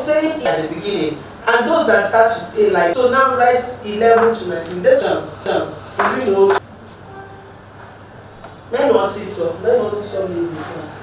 saying at the beginning, and those that start with A like so now write 11 to 19. That's if you know. Men also saw me first.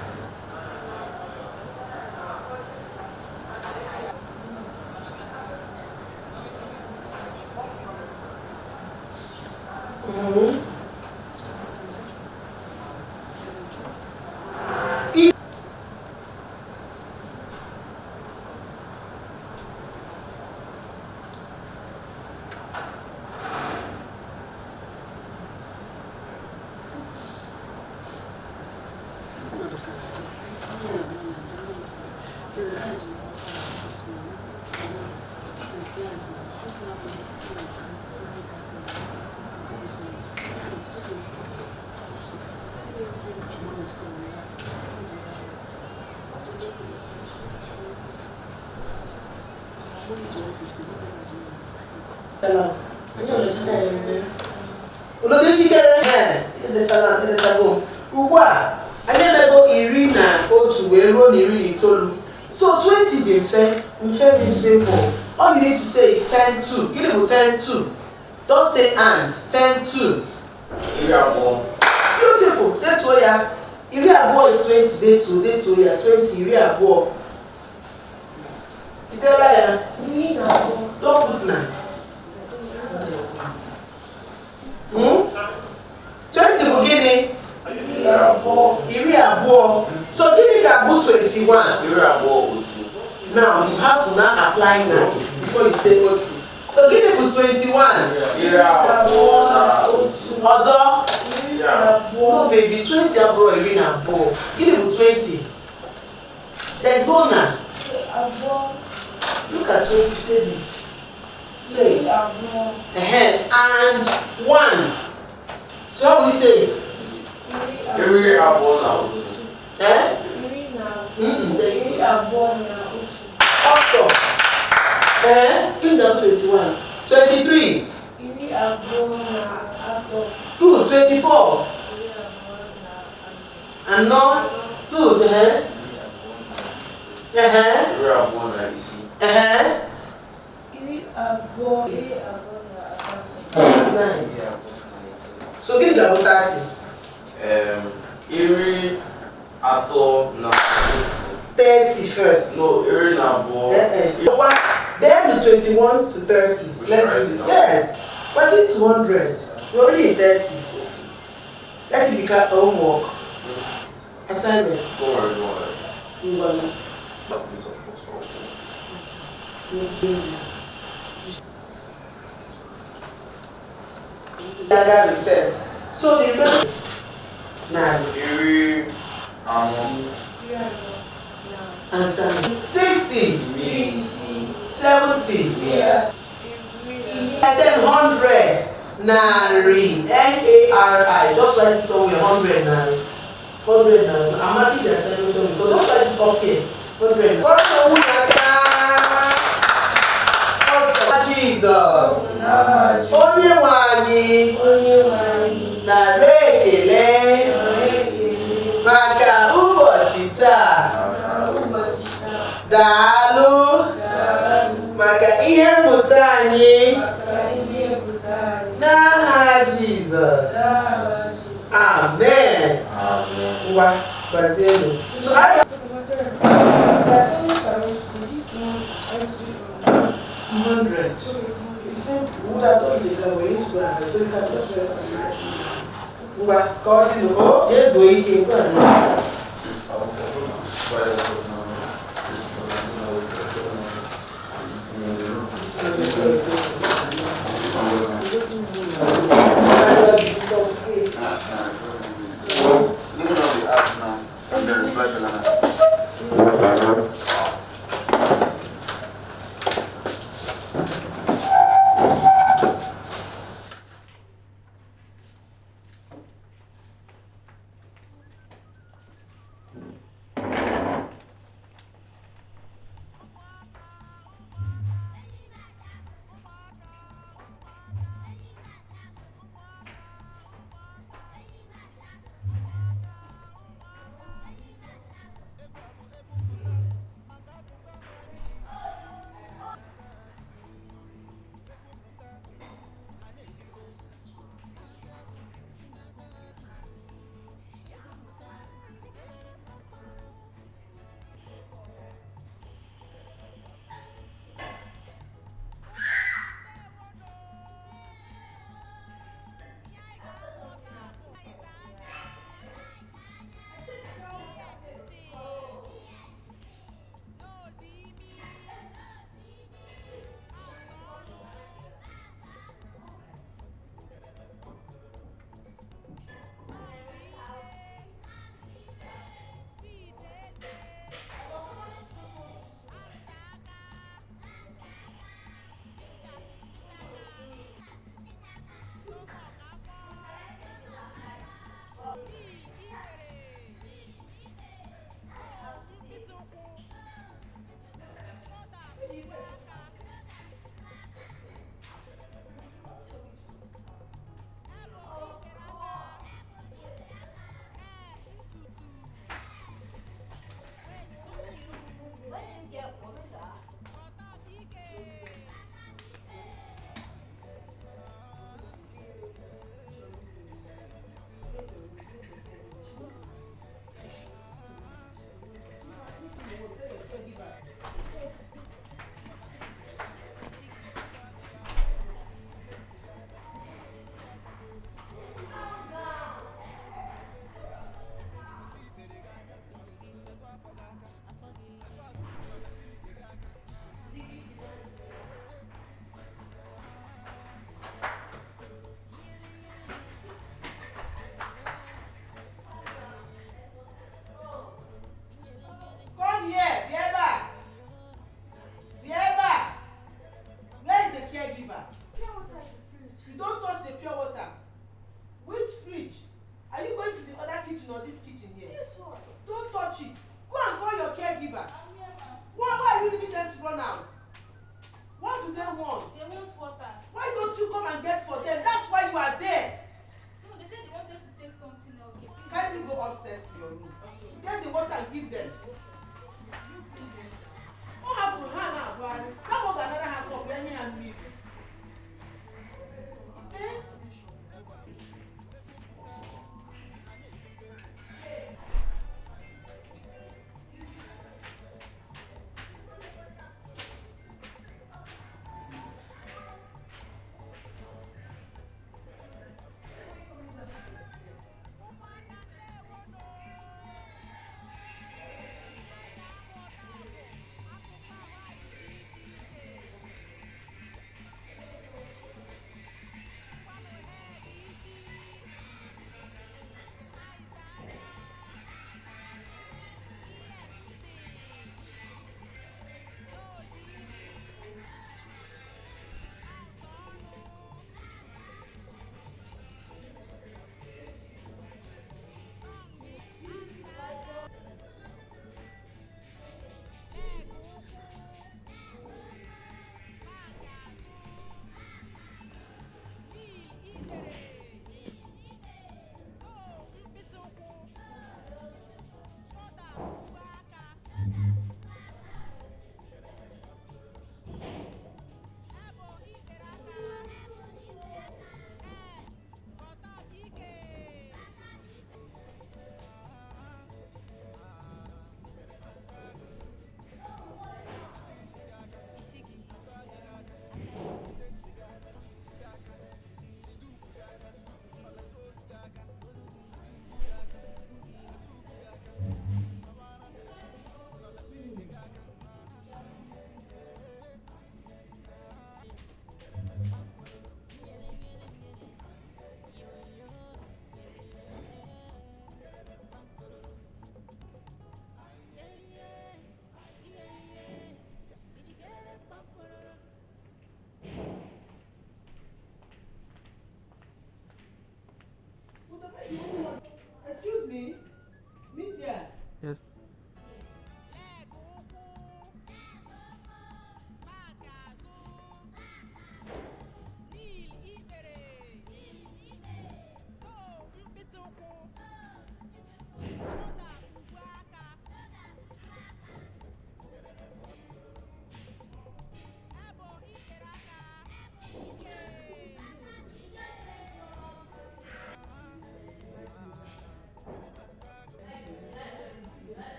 So 20 dey very simple. All you need to say is 10 2. Give it 10 2. Don't say and 10 2. Beautiful. That's why ya. Is 20 day 2 ya 20 iri-abụọ. You tell ya. Don't put na. 20 bụ gịnị? Iri-abụọ. So gịnị ka bụ 21? Now you have to now apply now before you say otu. So gịnị bụ 21? Ọzọ? No baby, 20 abụọ iri na abụọ. Gịnị bụ 20? There's no na. Look at 20, say this. Say it. And 1. So how will you say it? Also, give them 21. 23. Good. 24. And no. Good. So give them 30. Iri ato na 30 first. No, iri na bo. Then 21 to 30. Let's do it. Yes. We're doing 200. We're already in 30. Let it become homework. Assignment. Don't worry. That recess. So the rest. Iri amo. Answer. 60. 70. Yes. And then 100. Nari. N-A-R-I. Just write it somewhere. 100 nari. 100 nari. I'm marking the assignment because just write it up here. 100 nari. Jesus. Onye nwanyị. Nara ekele. Maka ụbọchị taa. Daalụ. Maka ihe mmụta anyị. N'aha Jesus. Amen. Ngwa, gbazienụ. So I can 200. It's simple. We would have done it because we're into it, so you can just rest on 90. Ngwa, continue. Oh, yes, we can go and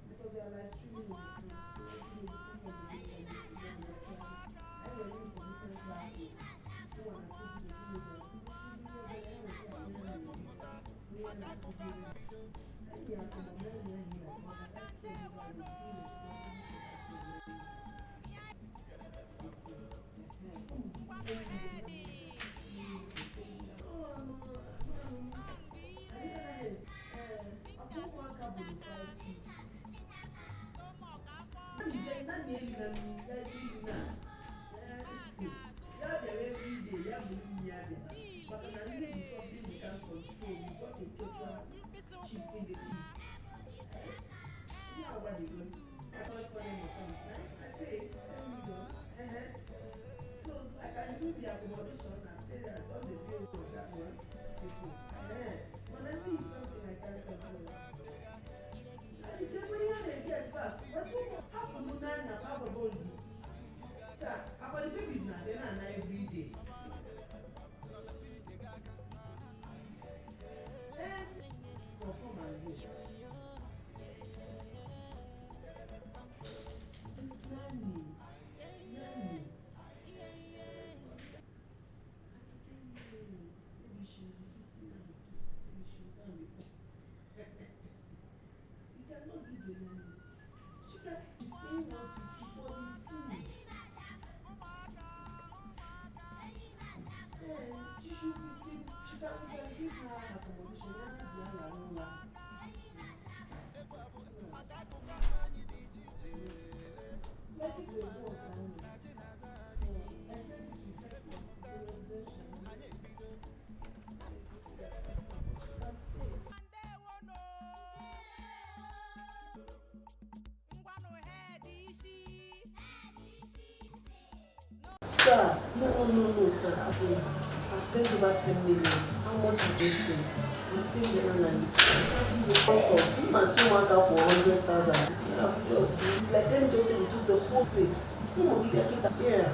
because they are like streaming in the phone. So every day they come on the link and they see them, they are trying. I were in for different classes. No one has put the teenager. We are not putting it. And we are from a man here, but I can't tell you that we're being responsible for that children. So I can do the accommodation and pay that all the bills of that one people. But at least something I can control. And if everybody get back, but how could you not have a body? Sir, about the babies now, they're not every day. And for come and go. Nanny, nanny. Maybe she's eating and maybe she's done with it. You cannot give the nanny. She can, she's paying 150 for the food. She should be, she can, we can give her accommodation. Like if there's one around me. I sent it to text her. It's a residential. Sir, no, sir. I spent over 10 million. How much did you say? I think the man also, you must so want out for 100,000. Yeah, it's like them just say we took the full place. No, give your kid a yeah.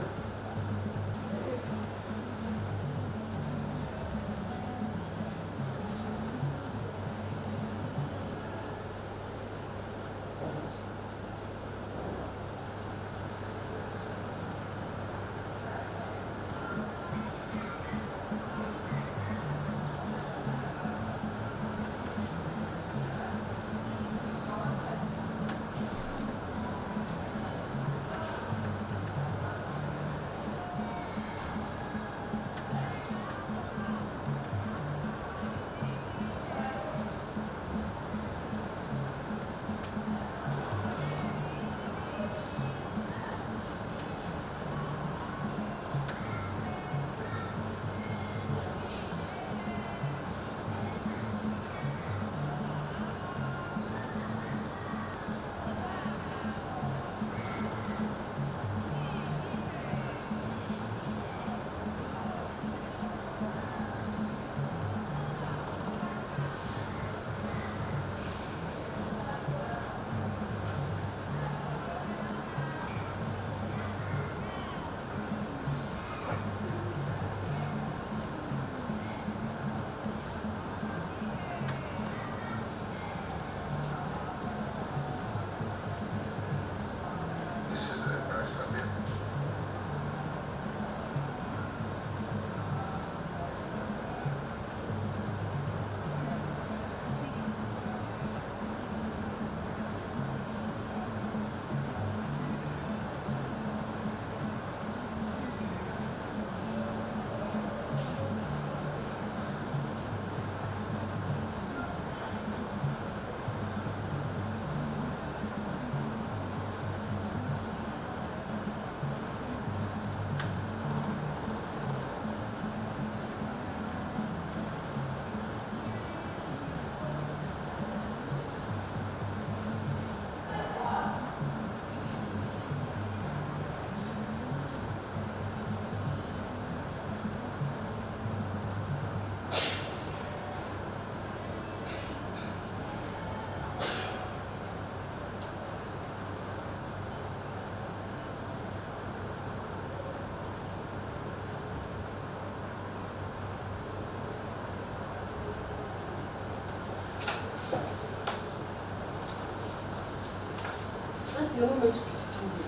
you're not meant to be sitting there.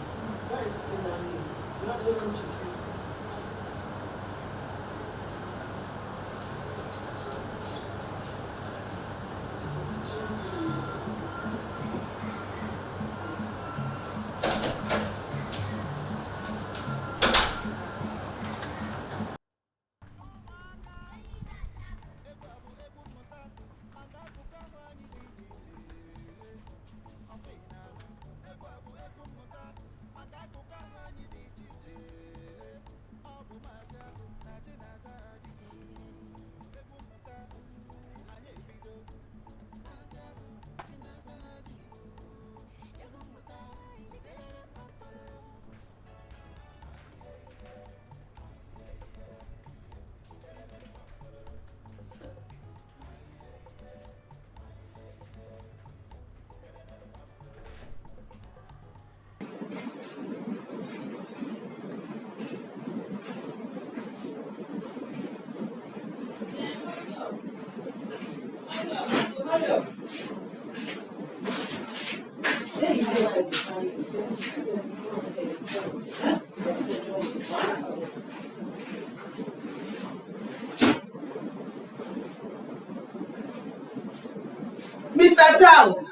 Why are you sitting down here? You have no room to pray for. Mr. Charles.